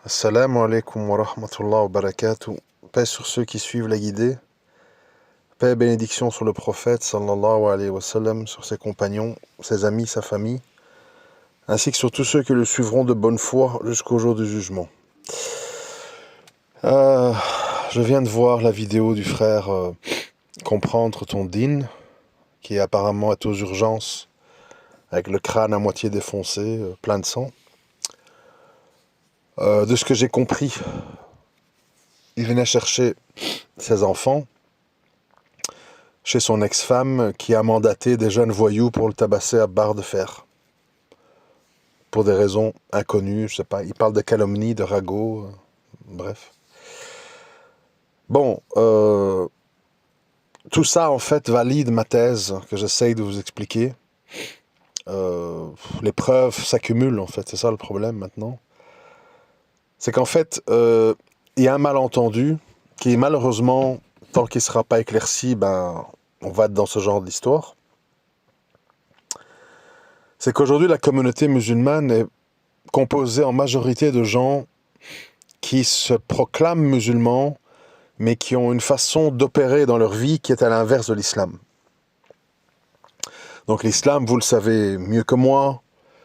Assalamu alaikum wa rahmatullah wa barakatuh. Paix sur ceux qui suivent la guidée. Paix et bénédiction sur le prophète sallallahu alayhi wa sallam, sur ses compagnons, ses amis, sa famille, ainsi que sur tous ceux qui le suivront de bonne foi jusqu'au jour du jugement. Je viens de voir la vidéo du frère Comprendre ton dîn, qui apparemment est aux urgences, avec le crâne à moitié défoncé, plein de sang. De ce que j'ai compris, il venait chercher ses enfants chez son ex-femme qui a mandaté des jeunes voyous pour le tabasser à barre de fer. Pour des raisons inconnues, je sais pas, il parle de calomnie, de ragot, bref. Bon, tout ça en fait valide ma thèse que j'essaye de vous expliquer. Les preuves s'accumulent en fait, c'est ça le problème maintenant. C'est qu'en fait, il y a un malentendu qui malheureusement, tant qu'il ne sera pas éclairci, on va être dans ce genre d'histoire. C'est qu'aujourd'hui, la communauté musulmane est composée en majorité de gens qui se proclament musulmans, mais qui ont une façon d'opérer dans leur vie qui est à l'inverse de l'islam. Donc l'islam, vous le savez mieux que moi,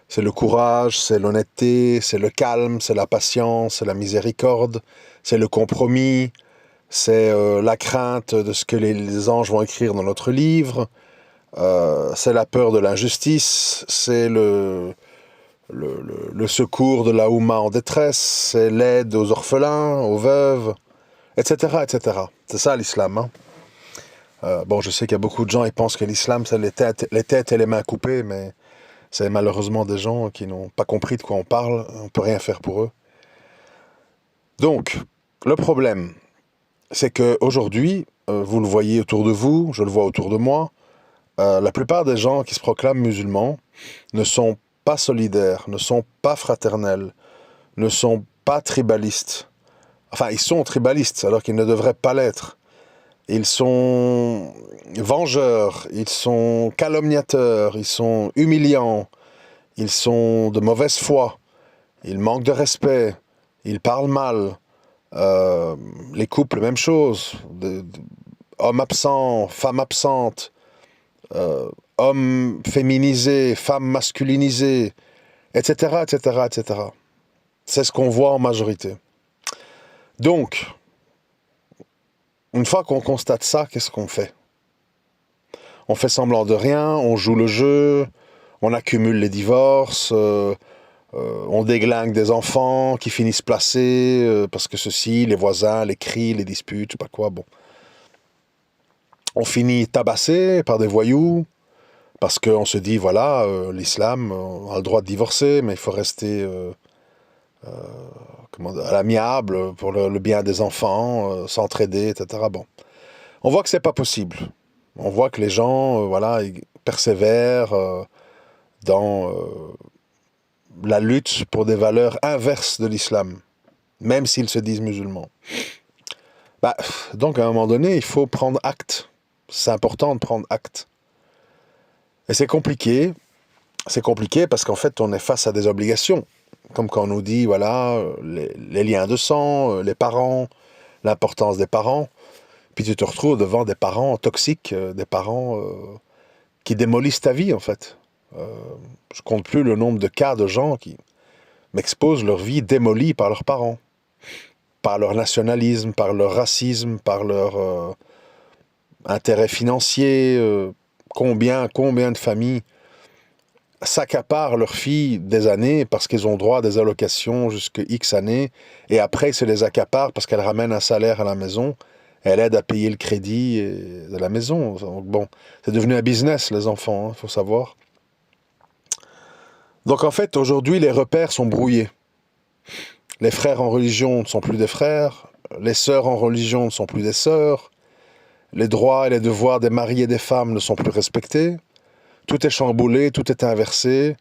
c'est le courage, c'est l'honnêteté, c'est le calme, c'est la patience, c'est la miséricorde, c'est le compromis, c'est la crainte de ce que les anges vont écrire dans notre livre, c'est la peur de l'injustice, c'est le secours de la Oumma en détresse, c'est l'aide aux orphelins, aux veuves, etc. etc. C'est ça l'islam. Hein. Bon, je sais qu'il y a beaucoup de gens qui pensent que l'islam, c'est les têtes et les mains coupées, mais c'est malheureusement des gens qui n'ont pas compris de quoi on parle, on ne peut rien faire pour eux. Donc, le problème, c'est qu'aujourd'hui, vous le voyez autour de vous, je le vois autour de moi, la plupart des gens qui se proclament musulmans ne sont pas solidaires, ne sont pas fraternels, ne sont pas tribalistes. Enfin, ils sont tribalistes alors qu'ils ne devraient pas l'être. Ils sont vengeurs, ils sont calomniateurs, ils sont humiliants, ils sont de mauvaise foi, ils manquent de respect, ils parlent mal. Les couples, même chose. Hommes absents, femmes absentes, hommes féminisés, femmes masculinisées, etc., etc., etc. C'est ce qu'on voit en majorité. Donc, une fois qu'on constate ça, qu'est-ce qu'on fait? On fait semblant de rien, on joue le jeu, on accumule les divorces, on déglingue des enfants qui finissent placés parce que ceci, les voisins, les cris, les disputes, je sais pas quoi, bon. On finit tabassé par des voyous parce qu'on se dit, voilà, l'islam, on a le droit de divorcer, mais il faut rester à l'amiable pour le bien des enfants, s'entraider, etc. Bon. On voit que c'est pas possible. On voit que les gens, voilà, ils persévèrent dans la lutte pour des valeurs inverses de l'islam, même s'ils se disent musulmans. Donc, à un moment donné, il faut prendre acte. C'est important de prendre acte. Et c'est compliqué. C'est compliqué parce qu'en fait, on est face à des obligations. Comme quand on nous dit, voilà, les liens de sang, les parents, l'importance des parents. Puis tu te retrouves devant des parents toxiques, des parents qui démolissent ta vie, en fait. Je compte plus le nombre de cas de gens qui m'exposent leur vie démolie par leurs parents. Par leur nationalisme, par leur racisme, par leur intérêt financier. Combien de familles s'accaparent leurs filles des années parce qu'ils ont droit à des allocations jusqu'à X années, et après ils se les accaparent parce qu'elles ramènent un salaire à la maison, et elles aident à payer le crédit de la maison. Donc bon, c'est devenu un business, les enfants, faut savoir. Donc en fait, aujourd'hui, les repères sont brouillés. Les frères en religion ne sont plus des frères, les sœurs en religion ne sont plus des sœurs, les droits et les devoirs des maris et des femmes ne sont plus respectés, tout est chamboulé, tout est inversé,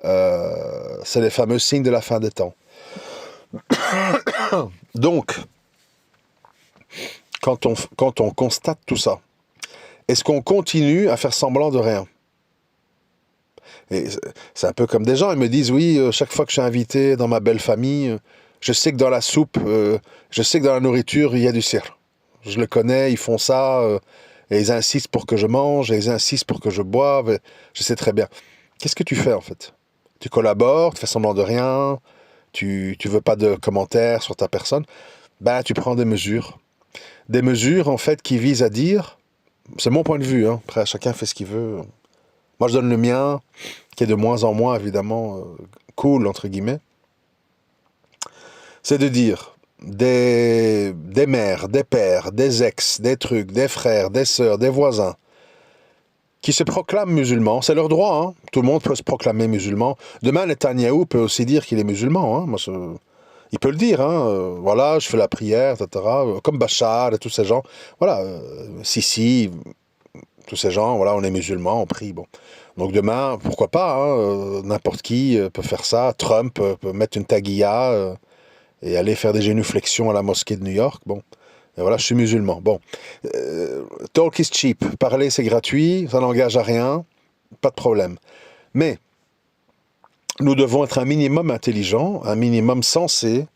c'est les fameux signes de la fin des temps. Donc, quand on constate tout ça, est-ce qu'on continue à faire semblant de rien? Et c'est un peu comme des gens, ils me disent, oui, chaque fois que je suis invité dans ma belle famille, Je sais que dans la soupe, je sais que dans la nourriture, il y a du sir. Je le connais, ils font ça, et ils insistent pour que je mange, et ils insistent pour que je boive. Je sais très bien. Qu'est-ce que tu fais en fait? Tu collabores, tu fais semblant de rien, tu veux pas de commentaires sur ta personne. Ben, tu prends des mesures. Des mesures en fait qui visent à dire, c'est mon point de vue, hein, après chacun fait ce qu'il veut. Moi je donne le mien, qui est de moins en moins évidemment cool entre guillemets. C'est de dire des mères, des pères, des ex, des trucs, des frères, des sœurs, des voisins, qui se proclament musulmans, c'est leur droit, hein. Tout le monde peut se proclamer musulman. Demain, Netanyahou peut aussi dire qu'il est musulman, hein. Moi, il peut le dire, hein. Voilà, je fais la prière, etc. Comme Bachar et tous ces gens. Voilà, Sisi, tous ces gens, voilà, on est musulmans, on prie, bon. Donc demain, pourquoi pas, hein, n'importe qui peut faire ça. Trump peut mettre une taguilla et aller faire des génuflexions à la mosquée de New York, bon. Et voilà, je suis musulman. Bon, talk is cheap. Parler, c'est gratuit, ça n'engage à rien, pas de problème. Mais nous devons être un minimum intelligent, un minimum sensé,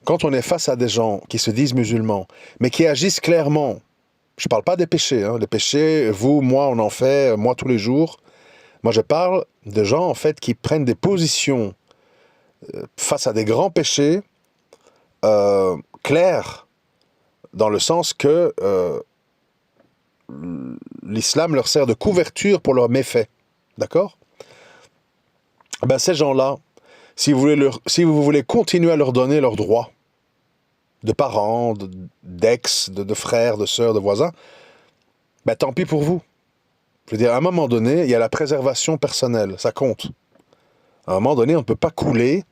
quand on est face à des gens qui se disent musulmans, mais qui agissent clairement. Je ne parle pas des péchés. Hein. Les péchés, vous, moi, on en fait, moi, tous les jours. Moi, je parle de gens, en fait, qui prennent des positions face à des grands péchés clairs, dans le sens que l'islam leur sert de couverture pour leurs méfaits. D'accord? Ben, ces gens-là, si vous voulez continuer à leur donner leurs droits de parents, d'ex, de frères, de sœurs, de voisins, ben, tant pis pour vous. Je veux dire, à un moment donné, il y a la préservation personnelle, ça compte. À un moment donné, on ne peut pas couler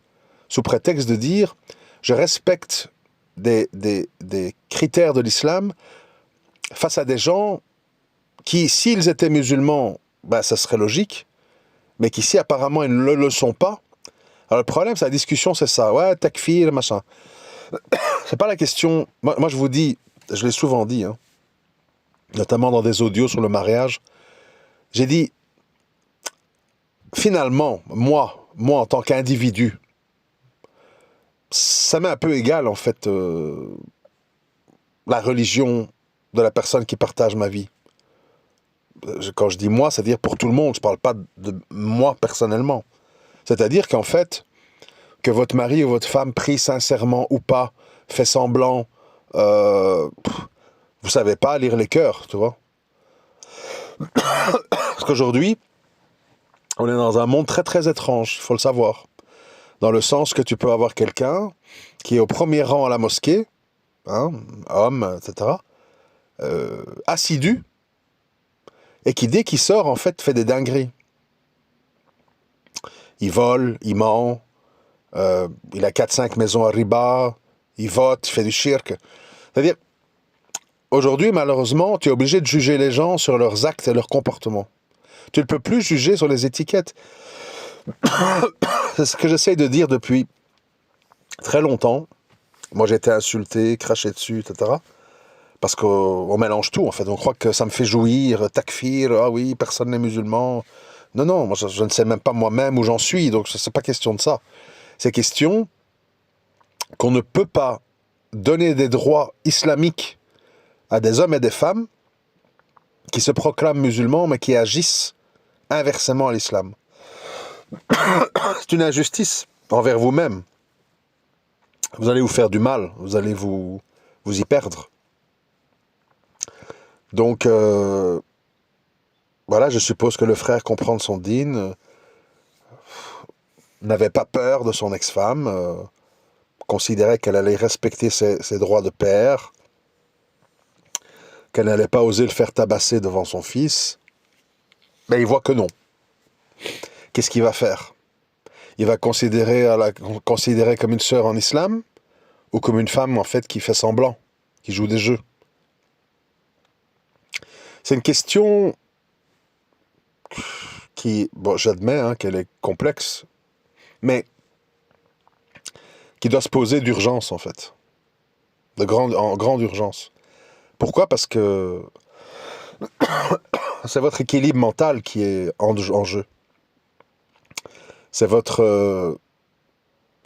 sous prétexte de dire « je respecte des critères de l'islam » face à des gens qui, s'ils étaient musulmans, ben, ça serait logique, mais qui, si apparemment ils ne le sont pas, alors le problème, c'est la discussion, c'est ça. Ouais, takfir, machin. C'est pas la question. Moi, je vous dis, je l'ai souvent dit, hein, notamment dans des audios sur le mariage, j'ai dit, finalement, moi en tant qu'individu, ça m'est un peu égal, en fait, la religion de la personne qui partage ma vie. Quand je dis moi, c'est-à-dire pour tout le monde, je parle pas de moi personnellement. C'est-à-dire qu'en fait, que votre mari ou votre femme prie sincèrement ou pas, fait semblant, vous savez pas lire les cœurs, tu vois. Parce qu'aujourd'hui, on est dans un monde très très étrange, il faut le savoir. Dans le sens que tu peux avoir quelqu'un qui est au premier rang à la mosquée, hein, homme, etc., assidu, et qui, dès qu'il sort, en fait, fait des dingueries. Il vole, il ment, il a 4-5 maisons à riba, il vote, il fait du shirk. C'est-à-dire, aujourd'hui, malheureusement, tu es obligé de juger les gens sur leurs actes et leurs comportements. Tu ne peux plus juger sur les étiquettes. C'est ce que j'essaye de dire depuis très longtemps. Moi, j'ai été insulté, craché dessus, etc. Parce qu'on mélange tout, en fait. On croit que ça me fait jouir, takfir, ah oui, personne n'est musulman. Non, non, moi, je ne sais même pas moi-même où j'en suis, donc c'est pas question de ça. C'est question qu'on ne peut pas donner des droits islamiques à des hommes et des femmes qui se proclament musulmans, mais qui agissent inversement à l'islam. C'est une injustice envers vous-même. Vous allez vous faire du mal, vous allez vous y perdre. Donc, voilà, je suppose que le frère comprend son dîn, n'avait pas peur de son ex-femme, considérait qu'elle allait respecter ses droits de père, qu'elle n'allait pas oser le faire tabasser devant son fils. Mais il voit que non. Qu'est-ce qu'il va faire? Il va considérer comme une sœur en islam ou comme une femme en fait qui fait semblant, qui joue des jeux? C'est une question qui, bon, j'admets hein, qu'elle est complexe, mais qui doit se poser d'urgence en fait, en grande urgence. Pourquoi? Parce que c'est votre équilibre mental qui est en jeu. C'est votre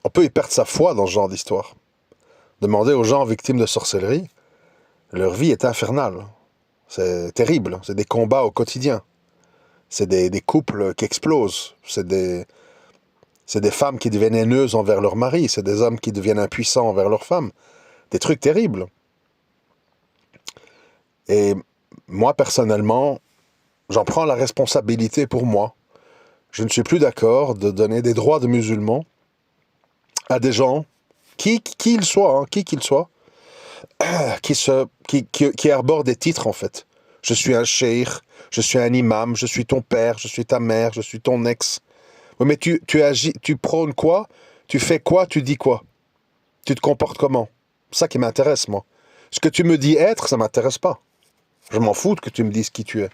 on peut y perdre sa foi dans ce genre d'histoire. Demandez aux gens victimes de sorcellerie, leur vie est infernale. C'est terrible, c'est des combats au quotidien. C'est des couples qui explosent. C'est des femmes qui deviennent haineuses envers leur mari. C'est des hommes qui deviennent impuissants envers leurs femmes. Des trucs terribles. Et moi, personnellement, j'en prends la responsabilité pour moi. Je ne suis plus d'accord de donner des droits de musulmans à des gens, qui qu'ils soient, hein, qui qu'ils soient, qui arborent des titres, en fait. Je suis un cheikh, je suis un imam, je suis ton père, je suis ta mère, je suis ton ex. Oui, mais tu agis, tu prônes quoi? Tu fais quoi? Tu dis quoi? Tu te comportes comment? C'est ça qui m'intéresse, moi. Ce que tu me dis être, ça m'intéresse pas. Je m'en fous que tu me dises qui tu es.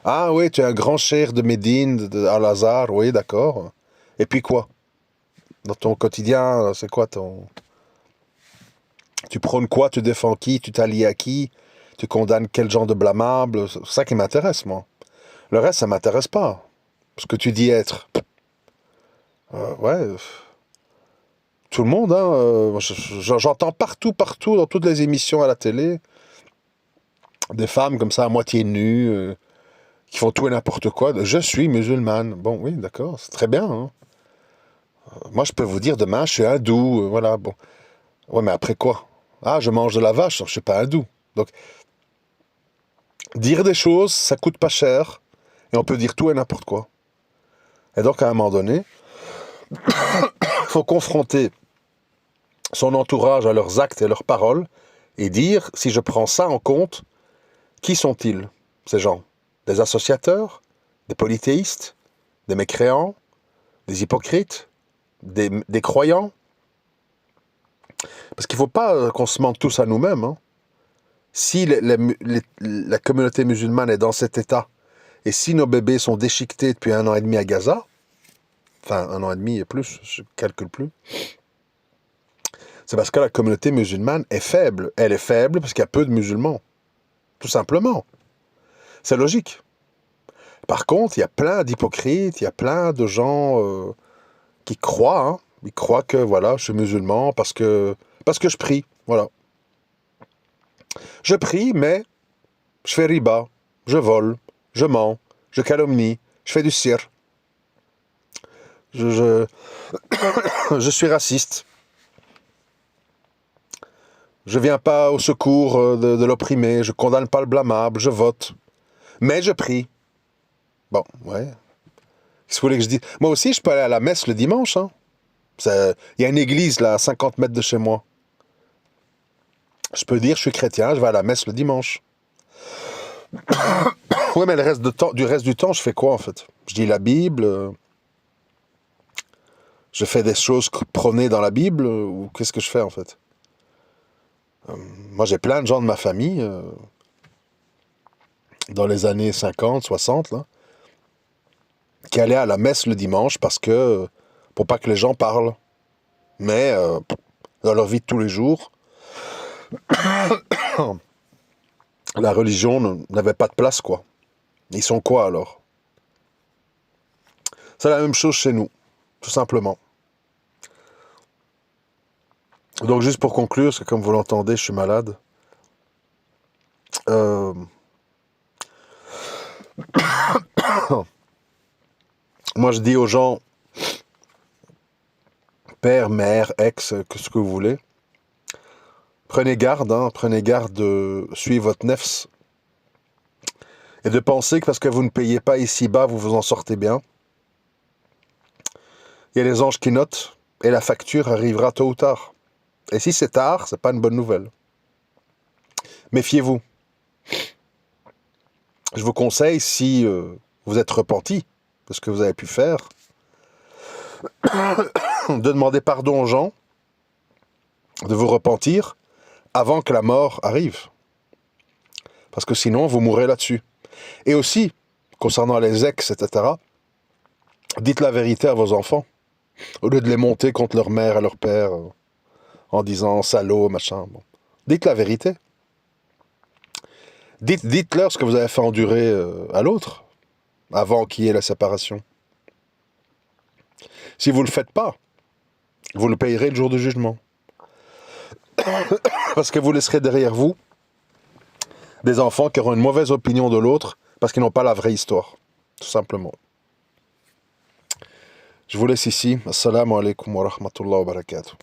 Ah oui, tu es un grand cheikh de Médine, Al-Azhar, oui, d'accord. Et puis quoi? Dans ton quotidien, c'est quoi ton... Tu prônes quoi? Tu défends qui? Tu t'allies à qui? Tu condamnes quel genre de blâmable? C'est ça qui m'intéresse, moi. Le reste, ça m'intéresse pas. Ce que tu dis être. Ouais. Tout le monde, hein. J'entends partout, dans toutes les émissions à la télé, des femmes comme ça, à moitié nues, qui font tout et n'importe quoi. Je suis musulmane. Bon, oui, d'accord, c'est très bien, hein. Moi, je peux vous dire demain, je suis hindou, voilà, bon. Ouais, mais après quoi? Ah, je mange de la vache, je suis pas hindou. Donc, dire des choses, ça coûte pas cher, et on peut dire tout et n'importe quoi. Et donc, à un moment donné, il faut confronter son entourage à leurs actes et leurs paroles, et dire, si je prends ça en compte, qui sont-ils, ces gens? Des associateurs? Des polythéistes? Des mécréants? Des hypocrites? Des croyants? Parce qu'il ne faut pas qu'on se mente tous à nous-mêmes, hein. Si la communauté musulmane est dans cet état, et si nos bébés sont déchiquetés depuis 1 an et demi à Gaza, enfin 1 an et demi et plus, je ne calcule plus, c'est parce que la communauté musulmane est faible. Elle est faible parce qu'il y a peu de musulmans. Tout simplement. C'est logique. Par contre, il y a plein d'hypocrites, il y a plein de gens qui croient, hein. Ils croient que voilà, je suis musulman parce que je prie. Voilà. Je prie, mais je fais riba, je vole, je mens, je calomnie, je fais du cirque. Je je suis raciste. Je viens pas au secours de l'opprimé, je condamne pas le blâmable, je vote. Mais je prie. Bon, ouais. Qu'est-ce que vous voulez que je dise? Moi aussi, je peux aller à la messe le dimanche, hein. Il y a une église, là, à 50 mètres de chez moi. Je peux dire, je suis chrétien, je vais à la messe le dimanche. Oui, mais du reste du temps, je fais quoi, en fait? Je lis la Bible, je fais des choses prônées dans la Bible, ou qu'est-ce que je fais, en fait? Moi, j'ai plein de gens de ma famille, dans les années 50, 60, là, qui allaient à la messe le dimanche pour pas que les gens parlent. Mais, dans leur vie de tous les jours, la religion n'avait pas de place, quoi. Ils sont quoi, alors? C'est la même chose chez nous, tout simplement. Donc, juste pour conclure, parce que comme vous l'entendez, je suis malade. Moi, je dis aux gens, père, mère, ex, que ce que vous voulez, prenez garde, hein, prenez garde de suivre votre nefs et de penser que parce que vous ne payez pas ici-bas, vous vous en sortez bien. Il y a les anges qui notent et la facture arrivera tôt ou tard. Et si c'est tard, c'est pas une bonne nouvelle. Méfiez-vous. Je vous conseille, si vous êtes repenti de ce que vous avez pu faire, de demander pardon aux gens, de vous repentir avant que la mort arrive. Parce que sinon, vous mourrez là-dessus. Et aussi, concernant les ex, etc., dites la vérité à vos enfants, au lieu de les monter contre leur mère et leur père, en disant salaud, machin. Bon. Dites la vérité. Dites-leur ce que vous avez fait endurer à l'autre, avant qu'il y ait la séparation. Si vous ne le faites pas, Vous le payerez le jour du jugement. Parce que vous laisserez derrière vous des enfants qui auront une mauvaise opinion de l'autre parce qu'ils n'ont pas la vraie histoire. Tout simplement. Je vous laisse ici. Assalamu alaikum wa rahmatullahi wa barakatuh.